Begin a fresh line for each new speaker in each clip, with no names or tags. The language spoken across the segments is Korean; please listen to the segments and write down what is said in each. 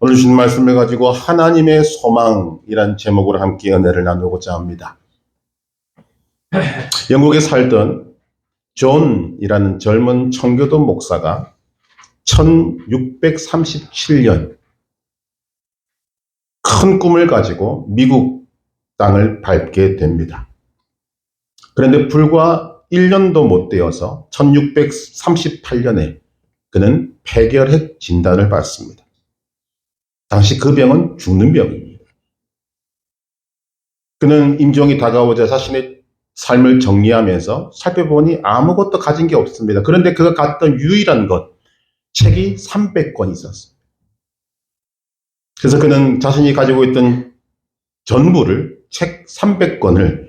오늘 주신 말씀을 가지고 하나님의 소망이란 제목으로 함께 은혜를 나누고자 합니다. 영국에 살던 존이라는 젊은 청교도 목사가 1637년 큰 꿈을 가지고 미국 땅을 밟게 됩니다. 그런데 불과 1년도 못 되어서 1638년에 그는 폐결핵 진단을 받습니다. 당시 그 병은 죽는 병입니다. 그는 임종이 다가오자 자신의 삶을 정리하면서 살펴보니 아무것도 가진 게 없습니다. 그런데 그가 갖던 유일한 것, 책이 300권 있었습니다. 그래서 그는 자신이 가지고 있던 전부를, 책 300권을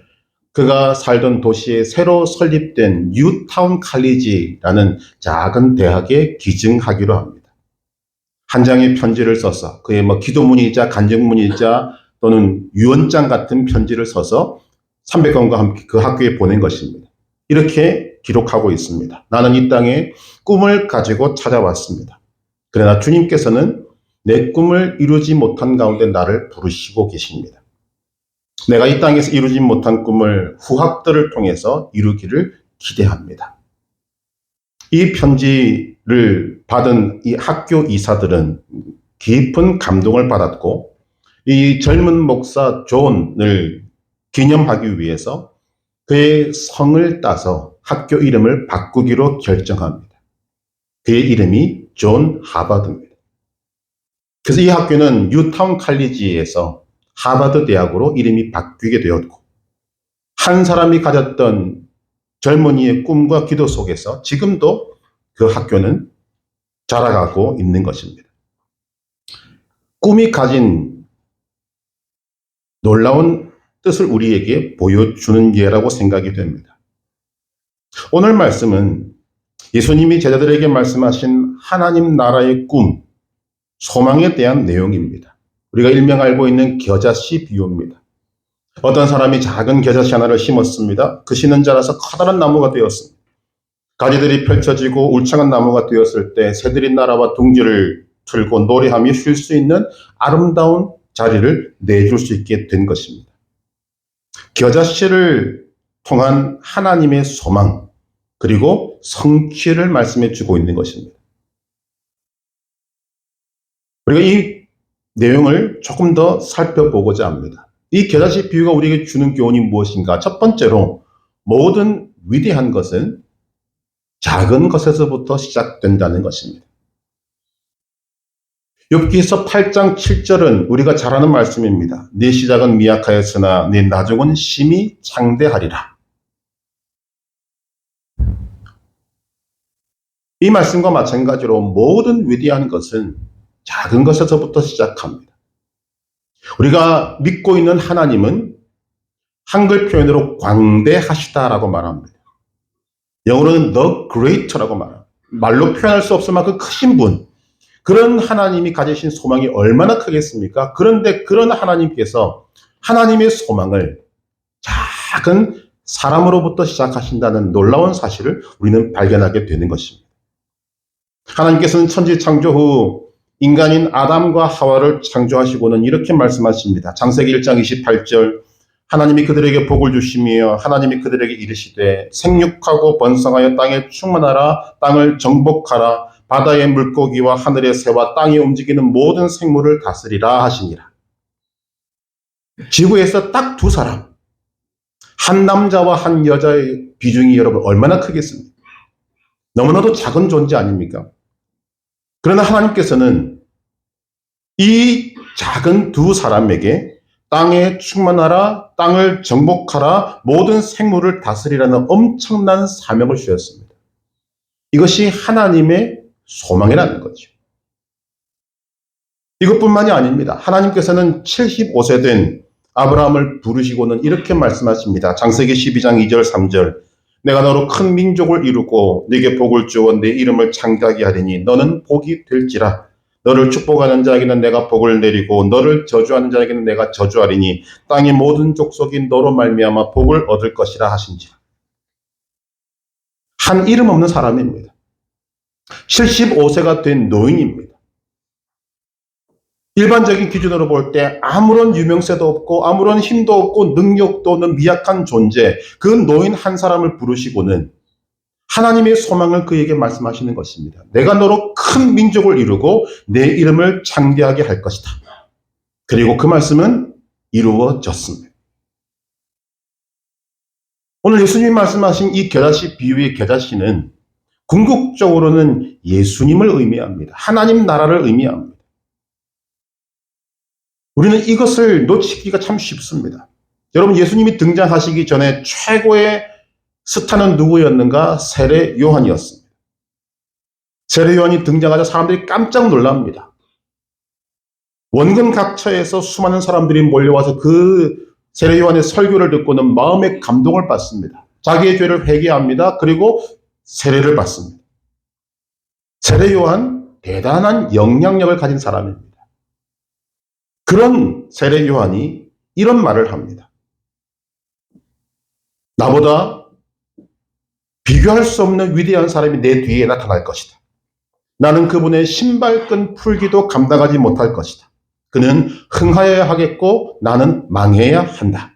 그가 살던 도시에 새로 설립된 뉴타운 칼리지라는 작은 대학에 기증하기로 합니다. 한 장의 편지를 써서 그의 기도문이자 간증문이자 또는 유언장 같은 편지를 써서 300권과 함께 그 학교에 보낸 것입니다. 이렇게 기록하고 있습니다. 나는 이 땅에 꿈을 가지고 찾아왔습니다. 그러나 주님께서는 내 꿈을 이루지 못한 가운데 나를 부르시고 계십니다. 내가 이 땅에서 이루지 못한 꿈을 후학들을 통해서 이루기를 기대합니다. 이 편지를 받은 이 학교 이사들은 깊은 감동을 받았고 이 젊은 목사 존을 기념하기 위해서 그의 성을 따서 학교 이름을 바꾸기로 결정합니다. 그의 이름이 존 하버드입니다. 그래서 이 학교는 뉴타운 칼리지에서 하버드 대학으로 이름이 바뀌게 되었고 한 사람이 가졌던 젊은이의 꿈과 기도 속에서 지금도 그 학교는 자라가고 있는 것입니다. 꿈이 가진 놀라운 뜻을 우리에게 보여주는 예라고 생각이 됩니다. 오늘 말씀은 예수님이 제자들에게 말씀하신 하나님 나라의 꿈, 소망에 대한 내용입니다. 우리가 일명 알고 있는 겨자씨 비유입니다. 어떤 사람이 작은 겨자씨 하나를 심었습니다. 그 씨는 자라서 커다란 나무가 되었습니다. 가지들이 펼쳐지고 울창한 나무가 되었을 때 새들이 날아와 둥지를 틀고 노래하며 쉴 수 있는 아름다운 자리를 내줄 수 있게 된 것입니다. 겨자씨를 통한 하나님의 소망 그리고 성취를 말씀해 주고 있는 것입니다. 우리가 이 내용을 조금 더 살펴보고자 합니다. 이 겨자씨 비유가 우리에게 주는 교훈이 무엇인가? 첫 번째로 모든 위대한 것은 작은 것에서부터 시작된다는 것입니다. 욥기서 8장 7절은 우리가 잘 아는 말씀입니다. 네 시작은 미약하였으나 네 나중은 심히 창대하리라. 이 말씀과 마찬가지로 모든 위대한 것은 작은 것에서부터 시작합니다. 우리가 믿고 있는 하나님은 한글 표현으로 광대하시다라고 말합니다. 영어로는 the great라고 말합니다. 말로 표현할 수 없을 만큼 크신 분. 그런 하나님이 가지신 소망이 얼마나 크겠습니까? 그런데 그런 하나님께서 하나님의 소망을 작은 사람으로부터 시작하신다는 놀라운 사실을 우리는 발견하게 되는 것입니다. 하나님께서는 천지 창조 후 인간인 아담과 하와를 창조하시고는 이렇게 말씀하십니다. 창세기 1장 28절 하나님이 그들에게 복을 주시며 하나님이 그들에게 이르시되 생육하고 번성하여 땅에 충만하라 땅을 정복하라 바다의 물고기와 하늘의 새와 땅에 움직이는 모든 생물을 다스리라 하시니라. 지구에서 딱 두 사람, 한 남자와 한 여자의 비중이 여러분 얼마나 크겠습니까? 너무나도 작은 존재 아닙니까? 그러나 하나님께서는 이 작은 두 사람에게 땅에 충만하라, 땅을 정복하라, 모든 생물을 다스리라는 엄청난 사명을 주셨습니다. 이것이 하나님의 소망이라는 거죠. 이것뿐만이 아닙니다. 하나님께서는 75세 된 아브라함을 부르시고는 이렇게 말씀하십니다. 창세기 12장 2절 3절 내가 너로 큰 민족을 이루고 네게 복을 주어 내 이름을 창대하게 하리니 너는 복이 될지라. 너를 축복하는 자에게는 내가 복을 내리고 너를 저주하는 자에게는 내가 저주하리니 땅의 모든 족속이 너로 말미암아 복을 얻을 것이라 하신지라. 한 이름 없는 사람입니다. 75세가 된 노인입니다. 일반적인 기준으로 볼 때 아무런 유명세도 없고 아무런 힘도 없고 능력도 없는 미약한 존재, 그 노인 한 사람을 부르시고는 하나님의 소망을 그에게 말씀하시는 것입니다. 내가 너로 큰 민족을 이루고 내 이름을 창대하게 할 것이다. 그리고 그 말씀은 이루어졌습니다. 오늘 예수님이 말씀하신 이 겨자씨 비유의 겨자씨는 궁극적으로는 예수님을 의미합니다. 하나님 나라를 의미합니다. 우리는 이것을 놓치기가 참 쉽습니다. 여러분, 예수님이 등장하시기 전에 최고의 스타는 누구였는가? 세례 요한이었습니다. 세례 요한이 등장하자 사람들이 깜짝 놀랍니다. 원근 각처에서 수많은 사람들이 몰려와서 그 세례 요한의 설교를 듣고는 마음의 감동을 받습니다. 자기의 죄를 회개합니다. 그리고 세례를 받습니다. 세례 요한, 대단한 영향력을 가진 사람입니다. 그런 세례 요한이 이런 말을 합니다. 나보다 비교할 수 없는 위대한 사람이 내 뒤에 나타날 것이다. 나는 그분의 신발끈 풀기도 감당하지 못할 것이다. 그는 흥하여야 하겠고 나는 망해야 한다.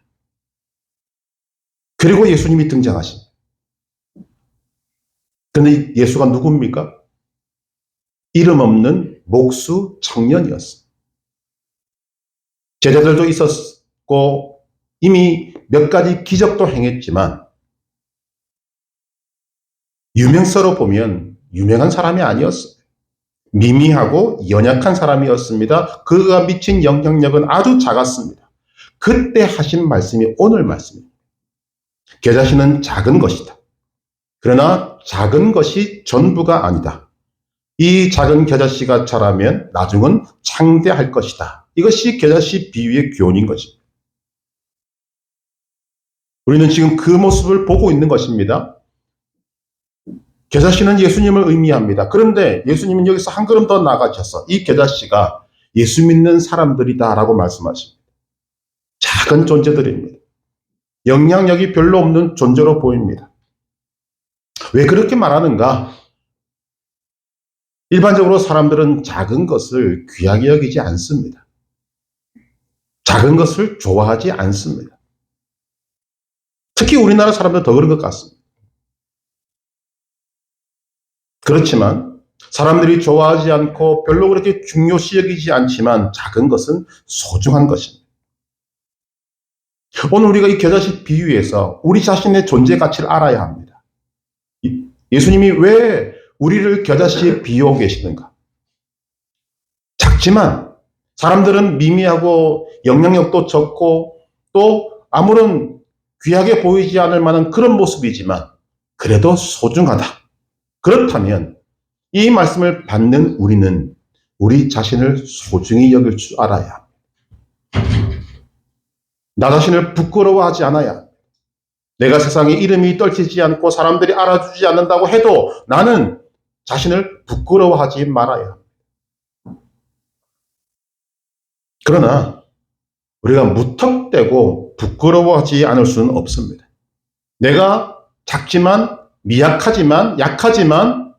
그리고 예수님이 등장하십니다. 그런데 예수가 누굽니까? 이름 없는 목수 청년이었습니다. 제자들도 있었고 이미 몇 가지 기적도 행했지만 유명세로 보면 유명한 사람이 아니었어요. 미미하고 연약한 사람이었습니다. 그가 미친 영향력은 아주 작았습니다. 그때 하신 말씀이 오늘 말씀입니다. 겨자씨는 작은 것이다. 그러나 작은 것이 전부가 아니다. 이 작은 겨자씨가 자라면 나중은 창대할 것이다. 이것이 겨자씨 비유의 교훈인 것입니다. 우리는 지금 그 모습을 보고 있는 것입니다. 겨자씨는 예수님을 의미합니다. 그런데 예수님은 여기서 한 걸음 더 나아가셔서 이 겨자씨가 예수 믿는 사람들이다라고 말씀하십니다. 작은 존재들입니다. 영향력이 별로 없는 존재로 보입니다. 왜 그렇게 말하는가? 일반적으로 사람들은 작은 것을 귀하게 여기지 않습니다. 작은 것을 좋아하지 않습니다. 특히 우리나라 사람들 더 그런 것 같습니다. 그렇지만 사람들이 좋아하지 않고 별로 그렇게 중요시 여기지 않지만 작은 것은 소중한 것입니다. 오늘 우리가 이 겨자씨 비유에서 우리 자신의 존재 가치를 알아야 합니다. 예수님이 왜 우리를 겨자씨에 비유하고 계시는가? 작지만 사람들은 미미하고 영향력도 적고 또 아무런 귀하게 보이지 않을 만한 그런 모습이지만 그래도 소중하다. 그렇다면 이 말씀을 받는 우리는 우리 자신을 소중히 여길 줄 알아야 합니다. 나 자신을 부끄러워하지 않아야 합니다. 내가 세상에 이름이 떨치지 않고 사람들이 알아주지 않는다고 해도 나는 자신을 부끄러워하지 말아야 합니다. 그러나 우리가 무턱대고 부끄러워하지 않을 수는 없습니다. 내가 작지만 미약하지만 약하지만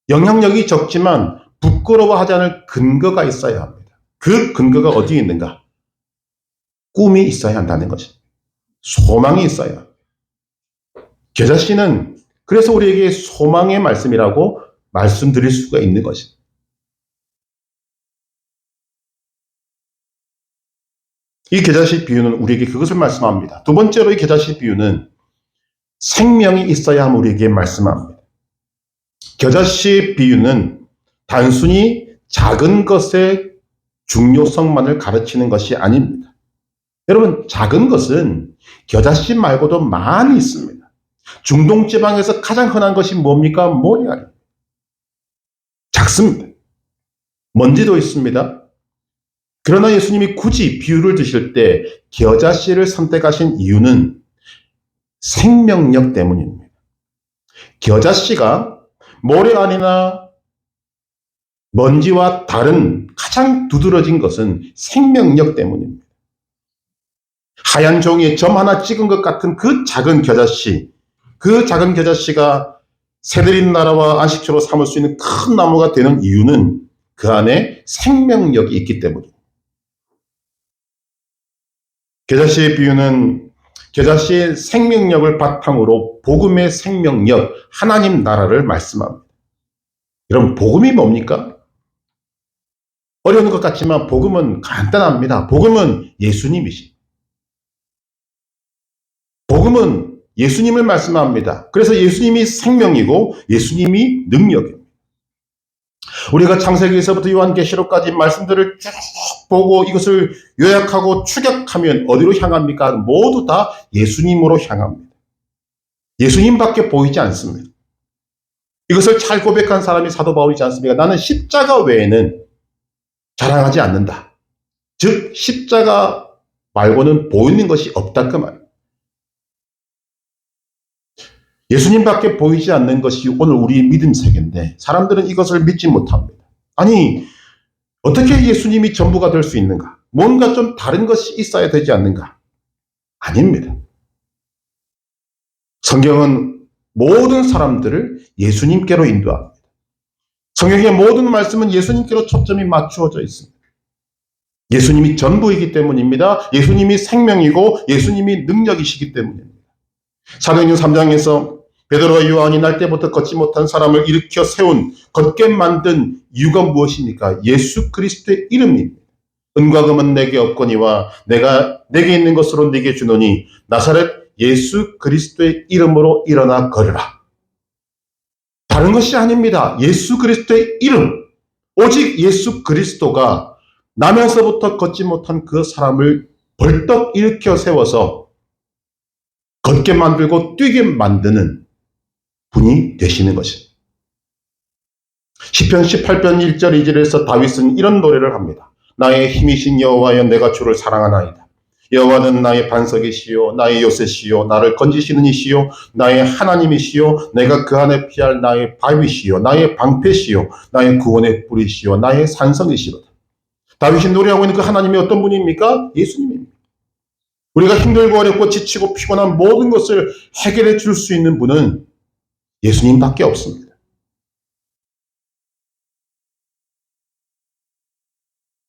영향력이 적지만 부끄러워하지 않을 근거가 있어야 합니다. 그 근거가 어디에 있는가? 꿈이 있어야 한다는 것입니다. 소망이 있어야 합니다. 겨자씨는 그래서 우리에게 소망의 말씀이라고 말씀드릴 수가 있는 것입니다. 이 겨자씨 비유는 우리에게 그것을 말씀합니다. 두 번째로 이 겨자씨 비유는 생명이 있어야 함을 우리에게 말씀합니다. 겨자씨 비유는 단순히 작은 것의 중요성만을 가르치는 것이 아닙니다. 여러분, 작은 것은 겨자씨 말고도 많이 있습니다. 중동 지방에서 가장 흔한 것이 뭡니까? 모래알이. 작습니다. 먼지도 있습니다. 그러나 예수님이 굳이 비유를 드실 때 겨자씨를 선택하신 이유는 생명력 때문입니다. 겨자씨가 모래알이나 먼지와 다른 가장 두드러진 것은 생명력 때문입니다. 하얀 종이에 점 하나 찍은 것 같은 그 작은 겨자씨, 그 작은 겨자씨가 새들인 나라와 안식처로 삼을 수 있는 큰 나무가 되는 이유는 그 안에 생명력이 있기 때문입니다. 겨자씨의 비유는 겨자씨의 생명력을 바탕으로 복음의 생명력, 하나님 나라를 말씀합니다. 여러분, 복음이 뭡니까? 어려운 것 같지만 복음은 간단합니다. 복음은 예수님이십니다. 복음은 예수님을 말씀합니다. 그래서 예수님이 생명이고 예수님이 능력입니다. 우리가 창세기에서부터 요한계시록까지 말씀들을 쭉 보고 이것을 요약하고 추격하면 어디로 향합니까? 모두 다 예수님으로 향합니다. 예수님밖에 보이지 않습니다. 이것을 잘 고백한 사람이 사도 바울이지 않습니까? 나는 십자가 외에는 자랑하지 않는다. 즉 십자가 말고는 보이는 것이 없다 그 말. 예수님밖에 보이지 않는 것이 오늘 우리의 믿음 세계인데 사람들은 이것을 믿지 못합니다. 아니, 어떻게 예수님이 전부가 될 수 있는가? 뭔가 좀 다른 것이 있어야 되지 않는가? 아닙니다. 성경은 모든 사람들을 예수님께로 인도합니다. 성경의 모든 말씀은 예수님께로 초점이 맞추어져 있습니다. 예수님이 전부이기 때문입니다. 예수님이 생명이고 예수님이 능력이시기 때문입니다. 사도행전 3장에서 베드로와 요한이 날 때부터 걷지 못한 사람을 일으켜 세운, 걷게 만든 이유가 무엇입니까? 예수 그리스도의 이름입니다. 은과 금은 내게 없거니와 내게 있는 것으로 네게 주노니 나사렛 예수 그리스도의 이름으로 일어나 걸으라. 다른 것이 아닙니다. 예수 그리스도의 이름, 오직 예수 그리스도가 나면서부터 걷지 못한 그 사람을 벌떡 일으켜 세워서 걷게 만들고 뛰게 만드는 분이 되시는 것입니다. 시편 18편 1절 2절에서 다윗은 이런 노래를 합니다. 나의 힘이신 여호와여, 내가 주를 사랑하나이다. 여호와는 나의 반석이시요 나의 요새시요 나를 건지시는 이시요 나의 하나님이시요 내가 그 안에 피할 나의 바위시요 나의 방패시요 나의 구원의 뿌리시요 나의 산성이시로다. 다윗이 노래하고 있는 그 하나님이 어떤 분입니까? 예수님입니다. 우리가 힘들고 어렵고 지치고 피곤한 모든 것을 해결해 줄 수 있는 분은 예수님밖에 없습니다.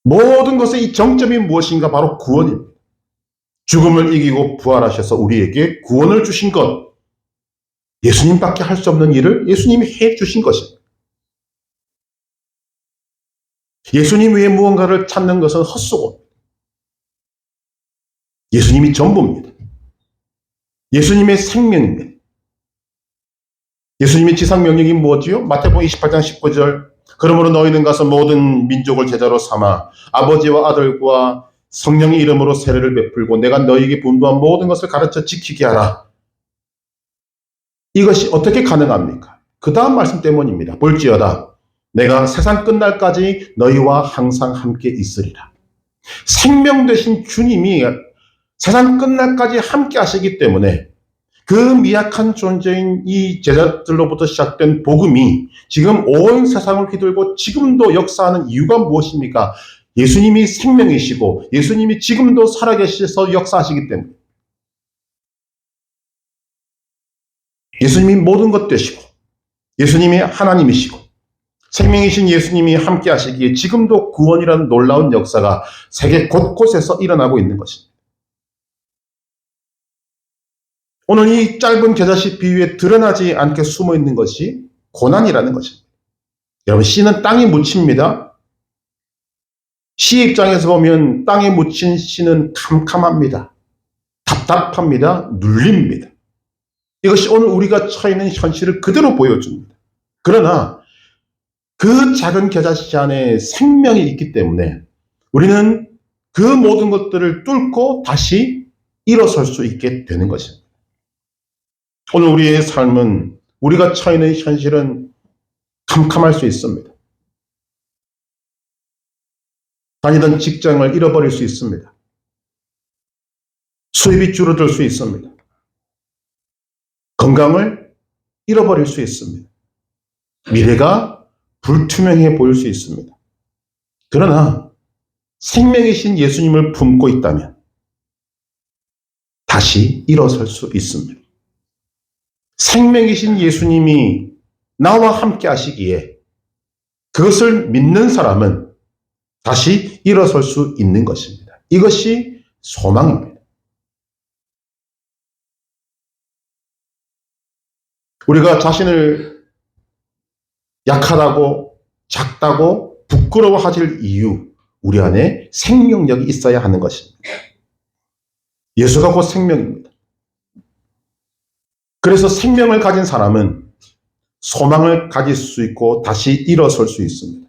모든 것의 이 정점이 무엇인가? 바로 구원입니다. 죽음을 이기고 부활하셔서 우리에게 구원을 주신 것, 예수님밖에 할 수 없는 일을 예수님이 해 주신 것입니다. 예수님 외에 무언가를 찾는 것은 헛수고, 예수님이 전부입니다. 예수님의 생명입니다. 예수님의 지상명령이 무엇이요? 마태복음 28장 19절, 그러므로 너희는 가서 모든 민족을 제자로 삼아 아버지와 아들과 성령의 이름으로 세례를 베풀고 내가 너희에게 분부한 모든 것을 가르쳐 지키게 하라. 이것이 어떻게 가능합니까? 그 다음 말씀 때문입니다. 볼지어다 내가 세상 끝날까지 너희와 항상 함께 있으리라. 생명 되신 주님이 세상 끝날까지 함께 하시기 때문에 그 미약한 존재인 이 제자들로부터 시작된 복음이 지금 온 세상을 휘둘고 지금도 역사하는 이유가 무엇입니까? 예수님이 생명이시고 예수님이 지금도 살아계셔서 역사하시기 때문에, 예수님이 모든 것 되시고 예수님이 하나님이시고 생명이신 예수님이 함께 하시기에 지금도 구원이라는 놀라운 역사가 세계 곳곳에서 일어나고 있는 것입니다. 오늘 이 짧은 겨자씨 비유에 드러나지 않게 숨어 있는 것이 고난이라는 것입니다. 여러분, 씨는 땅에 묻힙니다. 씨의 입장에서 보면 땅에 묻힌 씨는 캄캄합니다. 답답합니다. 눌립니다. 이것이 오늘 우리가 처해 있는 현실을 그대로 보여줍니다. 그러나 그 작은 겨자씨 안에 생명이 있기 때문에 우리는 그 모든 것들을 뚫고 다시 일어설 수 있게 되는 것입니다. 오늘 우리의 삶은, 우리가 처해 있는 현실은 캄캄할 수 있습니다. 다니던 직장을 잃어버릴 수 있습니다. 수입이 줄어들 수 있습니다. 건강을 잃어버릴 수 있습니다. 미래가 불투명해 보일 수 있습니다. 그러나 생명이신 예수님을 품고 있다면 다시 일어설 수 있습니다. 생명이신 예수님이 나와 함께 하시기에 그것을 믿는 사람은 다시 일어설 수 있는 것입니다. 이것이 소망입니다. 우리가 자신을 약하다고, 작다고 부끄러워하실 이유, 우리 안에 생명력이 있어야 하는 것입니다. 예수가 곧 생명입니다. 그래서 생명을 가진 사람은 소망을 가질 수 있고 다시 일어설 수 있습니다.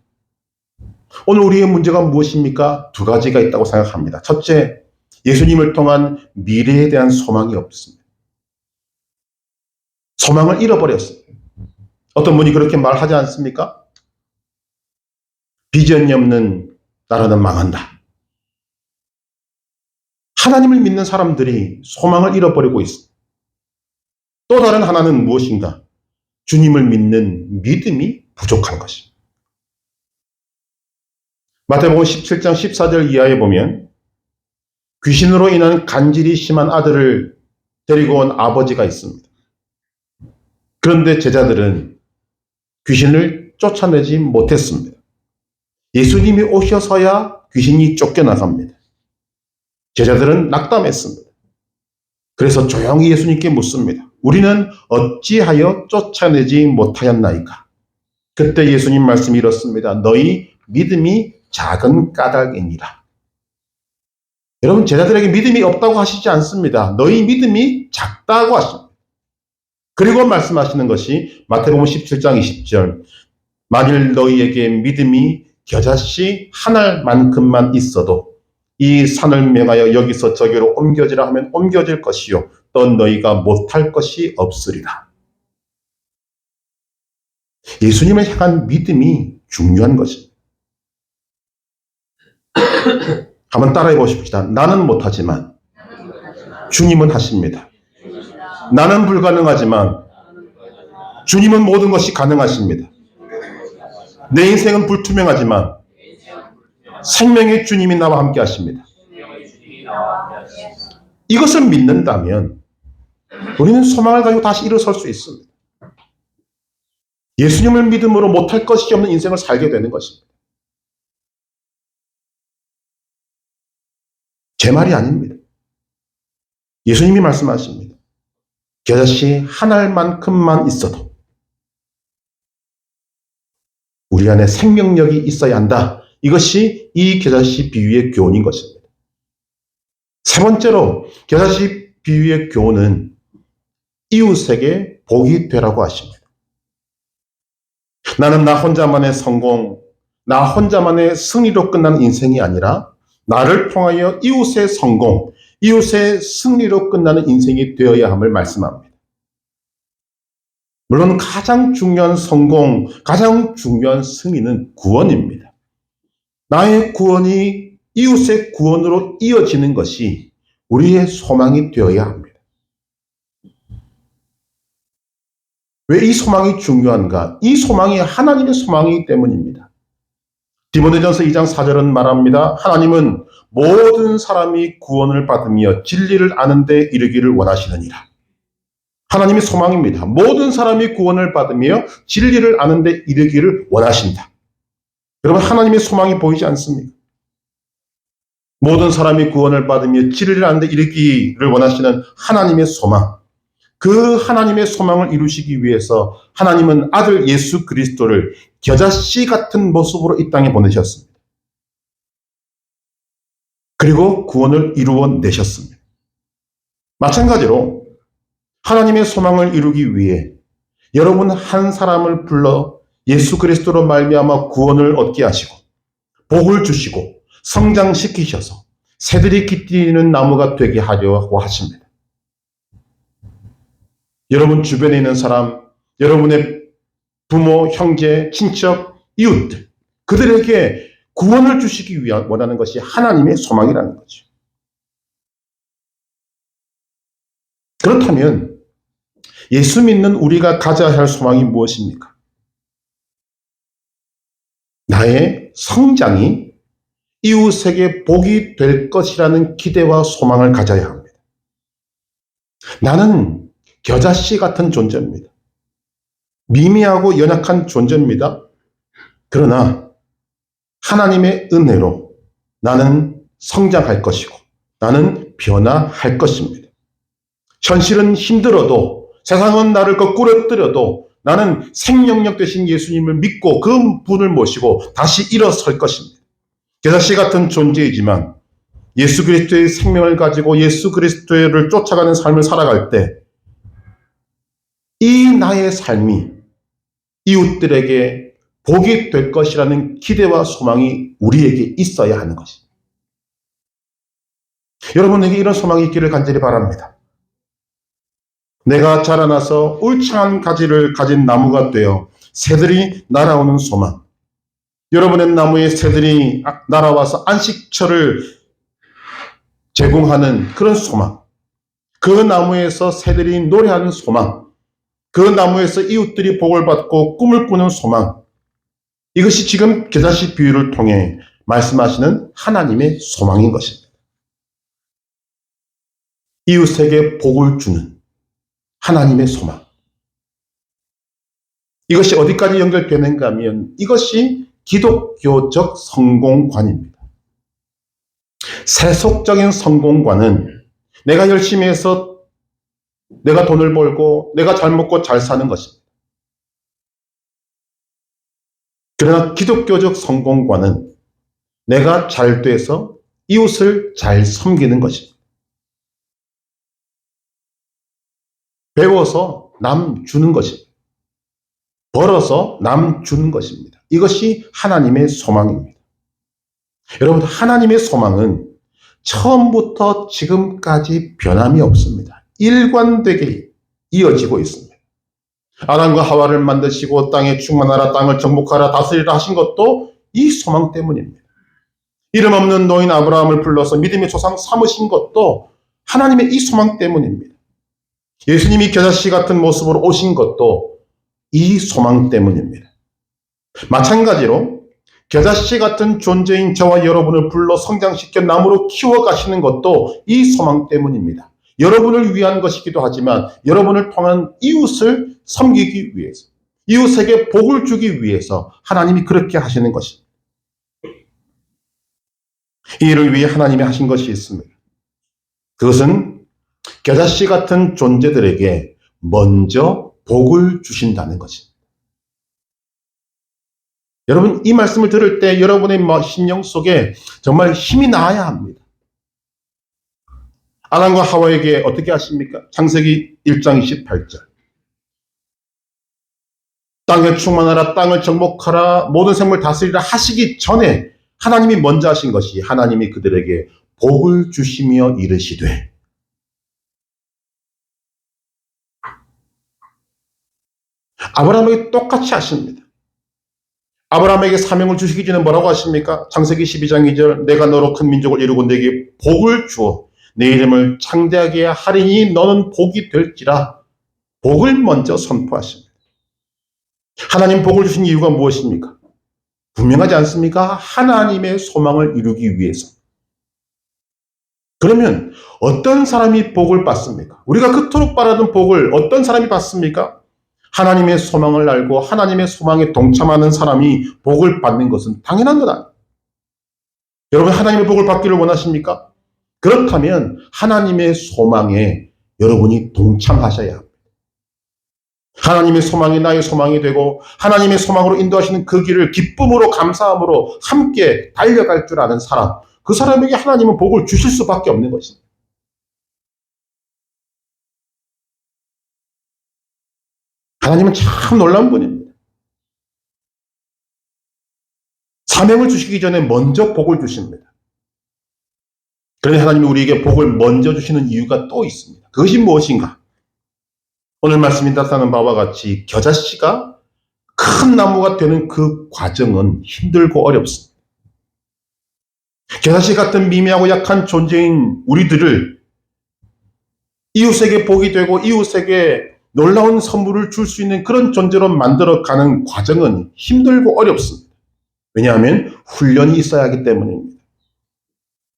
오늘 우리의 문제가 무엇입니까? 두 가지가 있다고 생각합니다. 첫째, 예수님을 통한 미래에 대한 소망이 없습니다. 소망을 잃어버렸어요. 어떤 분이 그렇게 말하지 않습니까? 비전이 없는 나라는 망한다. 하나님을 믿는 사람들이 소망을 잃어버리고 있습니다. 또 다른 하나는 무엇인가? 주님을 믿는 믿음이 부족한 것입니다. 마태복음 17장 14절 이하에 보면 귀신으로 인한 간질이 심한 아들을 데리고 온 아버지가 있습니다. 그런데 제자들은 귀신을 쫓아내지 못했습니다. 예수님이 오셔서야 귀신이 쫓겨나갑니다. 제자들은 낙담했습니다. 그래서 조용히 예수님께 묻습니다. 우리는 어찌하여 쫓아내지 못하였나이까? 그때 예수님 말씀이 이렇습니다. 너희 믿음이 작은 까닭이니라. 여러분, 제자들에게 믿음이 없다고 하시지 않습니다. 너희 믿음이 작다고 하십니다. 그리고 말씀하시는 것이 마태복음 17장 20절. 만일 너희에게 믿음이 겨자씨 한 알만큼만 있어도 이 산을 명하여 여기서 저기로 옮겨지라 하면 옮겨질 것이요 또 너희가 못할 것이 없으리라. 예수님을 향한 믿음이 중요한 것입니다. 한번 따라해 보십시다. 나는 못하지만 주님은 하십니다. 나는 불가능하지만 주님은 모든 것이 가능하십니다. 내 인생은 불투명하지만 생명의 주님이 나와 함께 하십니다. 이것을 믿는다면 우리는 소망을 가지고 다시 일어설 수 있습니다. 예수님을 믿음으로 못할 것이 없는 인생을 살게 되는 것입니다. 제 말이 아닙니다. 예수님이 말씀하십니다. 겨자씨 한 알만큼만 있어도 우리 안에 생명력이 있어야 한다. 이것이 이 겨자씨 비유의 교훈인 것입니다. 세 번째로 겨자씨 비유의 교훈은 이웃에게 복이 되라고 하십니다. 나는 나 혼자만의 성공, 나 혼자만의 승리로 끝나는 인생이 아니라 나를 통하여 이웃의 성공, 이웃의 승리로 끝나는 인생이 되어야 함을 말씀합니다. 물론 가장 중요한 성공, 가장 중요한 승리는 구원입니다. 나의 구원이 이웃의 구원으로 이어지는 것이 우리의 소망이 되어야 합니다. 왜 이 소망이 중요한가? 이 소망이 하나님의 소망이기 때문입니다. 디모데전서 2장 4절은 말합니다. 하나님은 모든 사람이 구원을 받으며 진리를 아는 데 이르기를 원하시느니라. 하나님의 소망입니다. 모든 사람이 구원을 받으며 진리를 아는 데 이르기를 원하신다. 여러분, 하나님의 소망이 보이지 않습니까? 모든 사람이 구원을 받으며 진리를 아는 데 이르기를 원하시는 하나님의 소망. 그 하나님의 소망을 이루시기 위해서 하나님은 아들 예수 그리스도를 겨자씨 같은 모습으로 이 땅에 보내셨습니다. 그리고 구원을 이루어 내셨습니다. 마찬가지로 하나님의 소망을 이루기 위해 여러분 한 사람을 불러 예수 그리스도로 말미암아 구원을 얻게 하시고 복을 주시고 성장시키셔서 새들이 깃들이는 나무가 되게 하려고 하십니다. 여러분 주변에 있는 사람, 여러분의 부모, 형제, 친척, 이웃들, 그들에게 구원을 주시기 위한 원하는 것이 하나님의 소망이라는 거죠. 그렇다면 예수 믿는 우리가 가져야 할 소망이 무엇입니까? 나의 성장이 이웃에게 복이 될 것이라는 기대와 소망을 가져야 합니다. 나는 겨자씨 같은 존재입니다. 미미하고 연약한 존재입니다. 그러나 하나님의 은혜로 나는 성장할 것이고 나는 변화할 것입니다. 현실은 힘들어도 세상은 나를 거꾸러뜨려도 나는 생명력 되신 예수님을 믿고 그 분을 모시고 다시 일어설 것입니다. 겨자씨 같은 존재이지만 예수 그리스도의 생명을 가지고 예수 그리스도를 쫓아가는 삶을 살아갈 때 이 나의 삶이 이웃들에게 복이 될 것이라는 기대와 소망이 우리에게 있어야 하는 것입니다. 여러분에게 이런 소망이 있기를 간절히 바랍니다. 내가 자라나서 울창한 가지를 가진 나무가 되어 새들이 날아오는 소망. 여러분의 나무에 새들이 날아와서 안식처를 제공하는 그런 소망. 그 나무에서 새들이 노래하는 소망. 그 나무에서 이웃들이 복을 받고 꿈을 꾸는 소망. 이것이 지금 겨자씨 비유를 통해 말씀하시는 하나님의 소망인 것입니다. 이웃에게 복을 주는 하나님의 소망. 이것이 어디까지 연결되는가 하면 이것이 기독교적 성공관입니다. 세속적인 성공관은 내가 열심히 해서 내가 돈을 벌고 내가 잘 먹고 잘 사는 것입니다. 그러나 기독교적 성공관은 내가 잘 돼서 이웃을 잘 섬기는 것입니다. 배워서 남 주는 것입니다. 벌어서 남 주는 것입니다. 이것이 하나님의 소망입니다. 여러분, 하나님의 소망은 처음부터 지금까지 변함이 없습니다. 일관되게 이어지고 있습니다. 아담과 하와를 만드시고 땅에 충만하라, 땅을 정복하라, 다스리라 하신 것도 이 소망 때문입니다. 이름 없는 노인 아브라함을 불러서 믿음의 조상 삼으신 것도 하나님의 이 소망 때문입니다. 예수님이 겨자씨 같은 모습으로 오신 것도 이 소망 때문입니다. 마찬가지로 겨자씨 같은 존재인 저와 여러분을 불러 성장시켜 나무로 키워가시는 것도 이 소망 때문입니다. 여러분을 위한 것이기도 하지만 여러분을 통한 이웃을 섬기기 위해서, 이웃에게 복을 주기 위해서 하나님이 그렇게 하시는 것입니다. 이 일을 위해 하나님이 하신 것이 있습니다. 그것은 겨자씨 같은 존재들에게 먼저 복을 주신다는 것입니다. 여러분, 이 말씀을 들을 때 여러분의 심령 속에 정말 힘이 나야 합니다. 아담과 하와에게 어떻게 하십니까? 창세기 1장 28절. 땅에 충만하라, 땅을 정복하라, 모든 생물 다스리라 하시기 전에 하나님이 먼저 하신 것이 하나님이 그들에게 복을 주시며 이르시되. 아브라함에게 똑같이 하십니다. 아브라함에게 사명을 주시기 전에 뭐라고 하십니까? 창세기 12장 2절. 내가 너로 큰 민족을 이루고 내게 복을 주어 내 이름을 창대하게 하리니 너는 복이 될지라. 복을 먼저 선포하십니다. 하나님 복을 주신 이유가 무엇입니까? 분명하지 않습니까? 하나님의 소망을 이루기 위해서. 그러면 어떤 사람이 복을 받습니까? 우리가 그토록 바라던 복을 어떤 사람이 받습니까? 하나님의 소망을 알고 하나님의 소망에 동참하는 사람이 복을 받는 것은 당연한 것 아닙니다. 여러분, 하나님의 복을 받기를 원하십니까? 그렇다면 하나님의 소망에 여러분이 동참하셔야 합니다. 하나님의 소망이 나의 소망이 되고 하나님의 소망으로 인도하시는 그 길을 기쁨으로 감사함으로 함께 달려갈 줄 아는 사람, 그 사람에게 하나님은 복을 주실 수밖에 없는 것입니다. 하나님은 참 놀라운 분입니다. 사명을 주시기 전에 먼저 복을 주십니다. 그런데 하나님이 우리에게 복을 먼저 주시는 이유가 또 있습니다. 그것이 무엇인가? 오늘 말씀이 나타나는 바와 같이 겨자씨가 큰 나무가 되는 그 과정은 힘들고 어렵습니다. 겨자씨 같은 미미하고 약한 존재인 우리들을 이웃에게 복이 되고 이웃에게 놀라운 선물을 줄 수 있는 그런 존재로 만들어가는 과정은 힘들고 어렵습니다. 왜냐하면 훈련이 있어야 하기 때문입니다.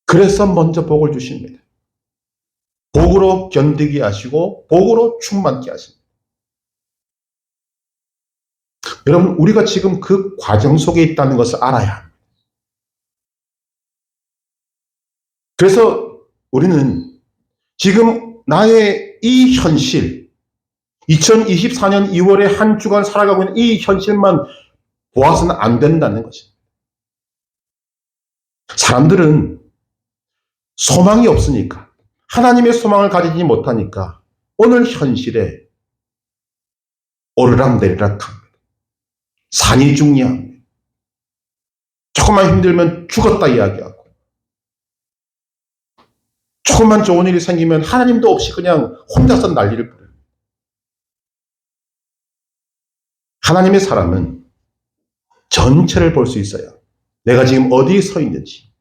그래서 먼저 복을 주십니다. 복으로 견디게 하시고 복으로 충만케 하십니다. 여러분, 우리가 지금 그 과정 속에 있다는 것을 알아야 합니다. 그래서 우리는 지금 나의 이 현실, 2024년 2월에 한 주간 살아가고 있는 이 현실만 보아서는 안 된다는 것입니다. 사람들은 소망이 없으니까, 하나님의 소망을 가지지 못하니까 오늘 현실에 오르락내리락 합니다. 산이 중요합니다. 조금만 힘들면 죽었다 이야기하고, 조금만 좋은 일이 생기면 하나님도 없이 그냥 혼자서 난리를 부려요. 하나님의 사람은 전체를 볼 수 있어요. 내가 지금 어디에 서 있는지,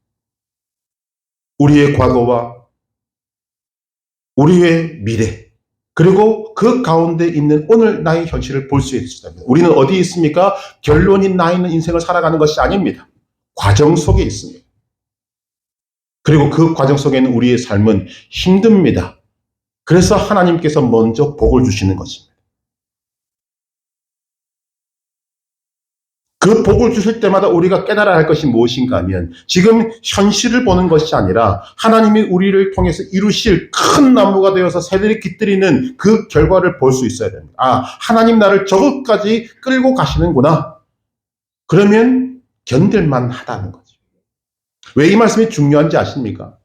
우리의 과거와 우리의 미래, 그리고 그 가운데 있는 오늘 나의 현실을 볼 수 있습니다. 우리는 어디에 있습니까? 결론이 나 있는 인생을 살아가는 것이 아닙니다. 과정 속에 있습니다. 그리고 그 과정 속에는 우리의 삶은 힘듭니다. 그래서 하나님께서 먼저 복을 주시는 것입니다. 그 복을 주실 때마다 우리가 깨달아야 할 것이 무엇인가 하면, 지금 현실을 보는 것이 아니라 하나님이 우리를 통해서 이루실 큰 나무가 되어서 새들이 깃들이는 그 결과를 볼 수 있어야 됩니다. 아, 하나님 나를 저것까지 끌고 가시는구나. 그러면 견딜만 하다는 거죠. 왜 이 말씀이 중요한지 아십니까?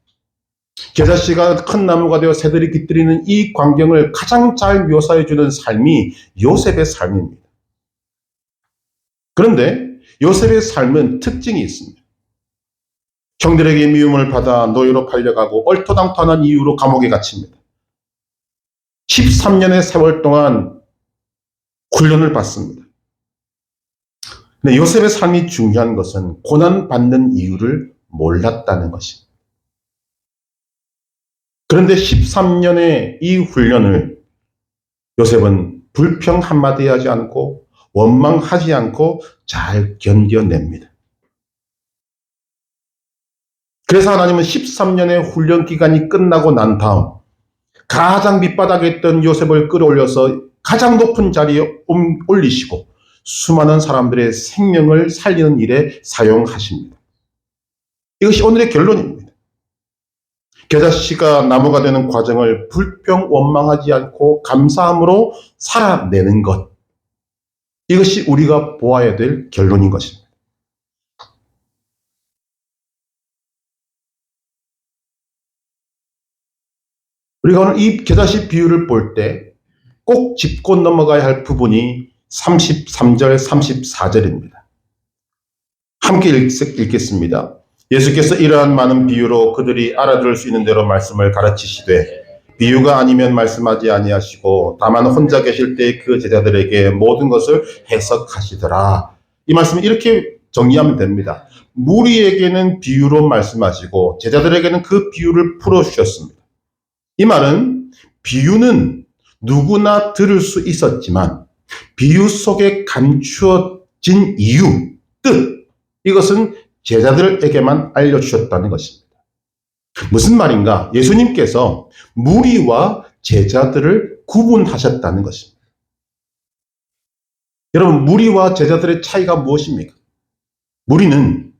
겨자씨가 큰 나무가 되어 새들이 깃들이는 이 광경을 가장 잘 묘사해 주는 삶이 요셉의 삶입니다. 그런데 요셉의 삶은 특징이 있습니다. 형들에게 미움을 받아 노예로 팔려가고 얼토당토하는 이유로 감옥에 갇힙니다. 13년의 세월 동안 훈련을 받습니다. 근데 요셉의 삶이 중요한 것은 고난받는 이유를 몰랐다는 것입니다. 그런데 13년의 이 훈련을 요셉은 불평 한마디 하지 않고 원망하지 않고 잘 견뎌냅니다. 그래서 하나님은 13년의 훈련 기간이 끝나고 난 다음 가장 밑바닥에 있던 요셉을 끌어올려서 가장 높은 자리에 올리시고 수많은 사람들의 생명을 살리는 일에 사용하십니다. 이것이 오늘의 결론입니다. 겨자씨가 나무가 되는 과정을 불평 원망하지 않고 감사함으로 살아내는 것, 이것이 우리가 보아야 될 결론인 것입니다. 우리가 오늘 이 겨자씨 비유를 볼 때 꼭 짚고 넘어가야 할 부분이 33절, 34절입니다. 함께 읽겠습니다. 예수께서 이러한 많은 비유로 그들이 알아들을 수 있는 대로 말씀을 가르치시되 비유가 아니면 말씀하지 아니하시고 다만 혼자 계실 때 그 제자들에게 모든 것을 해석하시더라. 이 말씀을 이렇게 정리하면 됩니다. 무리에게는 비유로 말씀하시고 제자들에게는 그 비유를 풀어주셨습니다. 이 말은 비유는 누구나 들을 수 있었지만 비유 속에 감추어진 이유, 뜻, 이것은 제자들에게만 알려주셨다는 것입니다. 무슨 말인가? 예수님께서 무리와 제자들을 구분하셨다는 것입니다. 여러분, 무리와 제자들의 차이가 무엇입니까? 무리는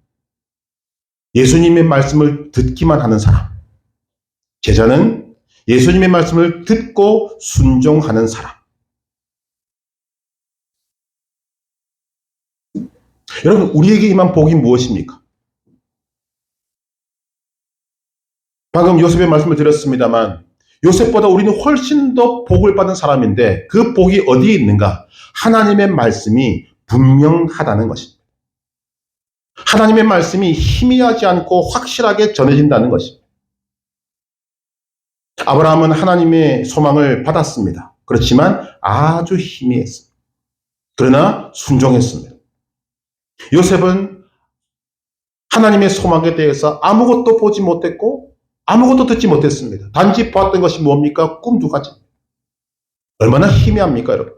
예수님의 말씀을 듣기만 하는 사람, 제자는 예수님의 말씀을 듣고 순종하는 사람. 여러분, 우리에게 임한 복이 무엇입니까? 방금 요셉의 말씀을 드렸습니다만 요셉보다 우리는 훨씬 더 복을 받은 사람인데 그 복이 어디에 있는가? 하나님의 말씀이 분명하다는 것입니다. 하나님의 말씀이 희미하지 않고 확실하게 전해진다는 것입니다. 아브라함은 하나님의 소망을 받았습니다. 그렇지만 아주 희미했습니다. 그러나 순종했습니다. 요셉은 하나님의 소망에 대해서 아무것도 보지 못했고 아무것도 듣지 못했습니다. 단지 보았던 것이 뭡니까? 꿈 두 가지. 얼마나 희미합니까, 여러분?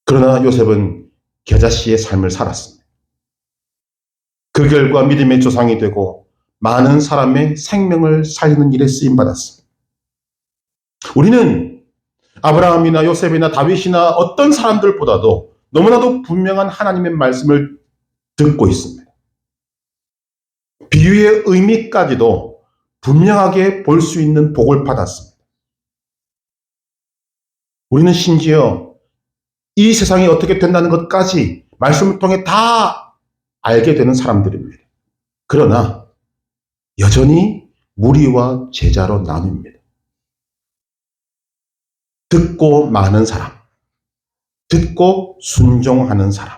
그러나 요셉은 겨자씨의 삶을 살았습니다. 그 결과 믿음의 조상이 되고 많은 사람의 생명을 살리는 일에 쓰임받았습니다. 우리는 아브라함이나 요셉이나 다윗이나 어떤 사람들보다도 너무나도 분명한 하나님의 말씀을 듣고 있습니다. 비유의 의미까지도 분명하게 볼 수 있는 복을 받았습니다. 우리는 심지어 이 세상이 어떻게 된다는 것까지 말씀을 통해 다 알게 되는 사람들입니다. 그러나 여전히 무리와 제자로 나뉩니다. 듣고 마는 사람, 듣고 순종하는 사람.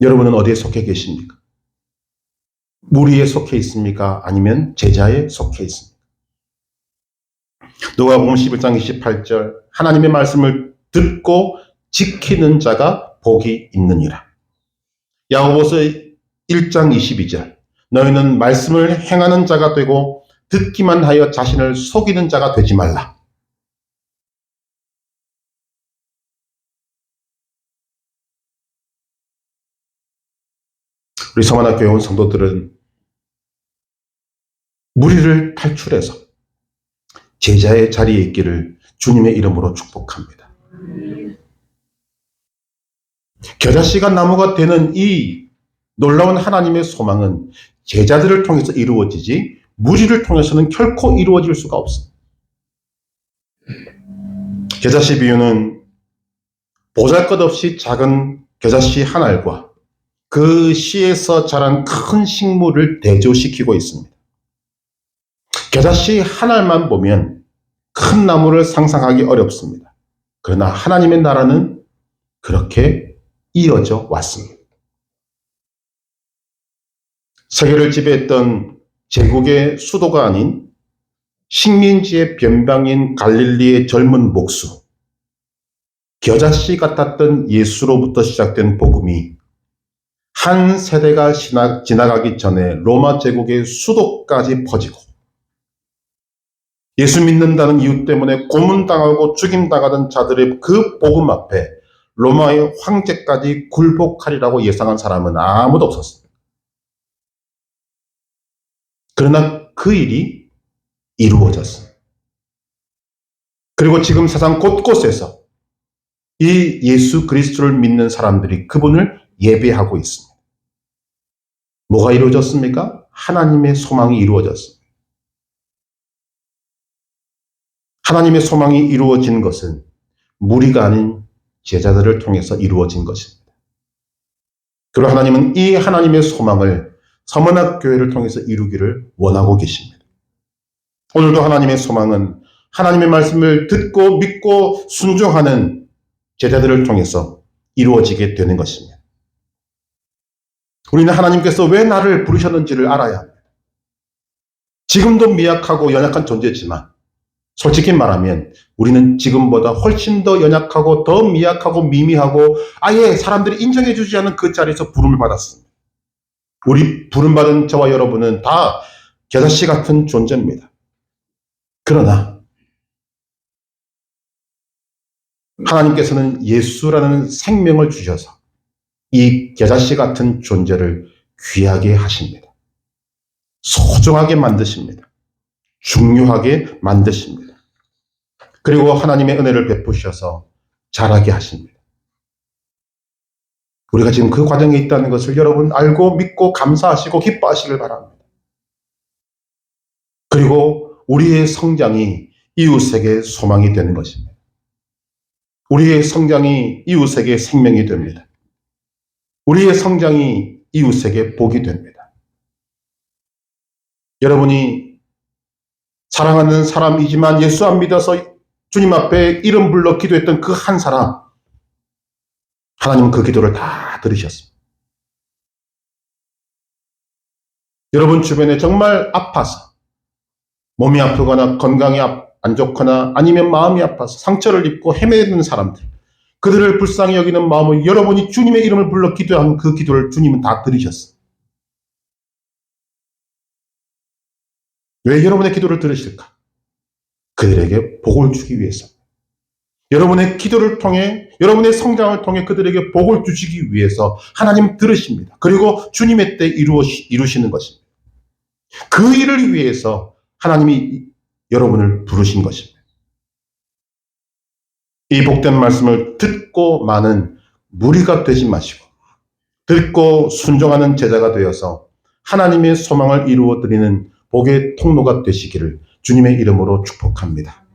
여러분은 어디에 속해 계십니까? 무리에 속해 있습니까? 아니면 제자에 속해 있습니까? 누가복음 11장 28절 하나님의 말씀을 듣고 지키는 자가 복이 있느니라. 야고보서 1장 22절 너희는 말씀을 행하는 자가 되고 듣기만 하여 자신을 속이는 자가 되지 말라. 우리 성안학교에 온 성도들은 무리를 탈출해서 제자의 자리에 있기를 주님의 이름으로 축복합니다. 겨자씨가 나무가 되는 이 놀라운 하나님의 소망은 제자들을 통해서 이루어지지 무리를 통해서는 결코 이루어질 수가 없습니다. 겨자씨 비유는 보잘것없이 작은 겨자씨 한 알과 그 씨에서 자란 큰 식물을 대조시키고 있습니다. 겨자씨 한 알만 보면 큰 나무를 상상하기 어렵습니다. 그러나 하나님의 나라는 그렇게 이어져 왔습니다. 세계를 지배했던 제국의 수도가 아닌 식민지의 변방인 갈릴리의 젊은 목수, 겨자씨 같았던 예수로부터 시작된 복음이 한 세대가 지나가기 전에 로마 제국의 수도까지 퍼지고 예수 믿는다는 이유 때문에 고문당하고 죽임당하던 자들의 그 복음 앞에 로마의 황제까지 굴복하리라고 예상한 사람은 아무도 없었습니다. 그러나 그 일이 이루어졌습니다. 그리고 지금 세상 곳곳에서 이 예수 그리스도를 믿는 사람들이 그분을 예배하고 있습니다. 뭐가 이루어졌습니까? 하나님의 소망이 이루어졌습니다. 하나님의 소망이 이루어진 것은 무리가 아닌 제자들을 통해서 이루어진 것입니다. 그리고 하나님은 이 하나님의 소망을 서문학교회를 통해서 이루기를 원하고 계십니다. 오늘도 하나님의 소망은 하나님의 말씀을 듣고 믿고 순종하는 제자들을 통해서 이루어지게 되는 것입니다. 우리는 하나님께서 왜 나를 부르셨는지를 알아야 합니다. 지금도 미약하고 연약한 존재지만 솔직히 말하면 우리는 지금보다 훨씬 더 연약하고 더 미약하고 미미하고 아예 사람들이 인정해 주지 않은 그 자리에서 부름을 받았습니다. 우리 부름받은 저와 여러분은 다 겨자씨 같은 존재입니다. 그러나 하나님께서는 예수라는 생명을 주셔서 이 겨자씨 같은 존재를 귀하게 하십니다. 소중하게 만드십니다. 중요하게 만드십니다. 그리고 하나님의 은혜를 베푸셔서 자라게 하십니다. 우리가 지금 그 과정에 있다는 것을 여러분 알고 믿고 감사하시고 기뻐하시길 바랍니다. 그리고 우리의 성장이 이웃에게 소망이 되는 것입니다. 우리의 성장이 이웃에게 생명이 됩니다. 우리의 성장이 이웃에게 복이 됩니다. 여러분이 사랑하는 사람이지만 예수 안 믿어서 주님 앞에 이름 불러 기도했던 그 한 사람, 하나님은 그 기도를 다 들으셨습니다. 여러분 주변에 정말 아파서 몸이 아프거나 건강이 안 좋거나 아니면 마음이 아파서 상처를 입고 헤매는 사람들, 그들을 불쌍히 여기는 마음을 여러분이 주님의 이름을 불러 기도한 그 기도를 주님은 다 들으셨어요. 왜 여러분의 기도를 들으실까? 그들에게 복을 주기 위해서. 여러분의 기도를 통해, 여러분의 성장을 통해 그들에게 복을 주시기 위해서 하나님 들으십니다. 그리고 주님의 때 이루시는 것입니다. 그 일을 위해서 하나님이 여러분을 부르신 것입니다. 이 복된 말씀을 듣고 많은 무리가 되지 마시고 듣고 순종하는 제자가 되어서 하나님의 소망을 이루어 드리는 복의 통로가 되시기를 주님의 이름으로 축복합니다.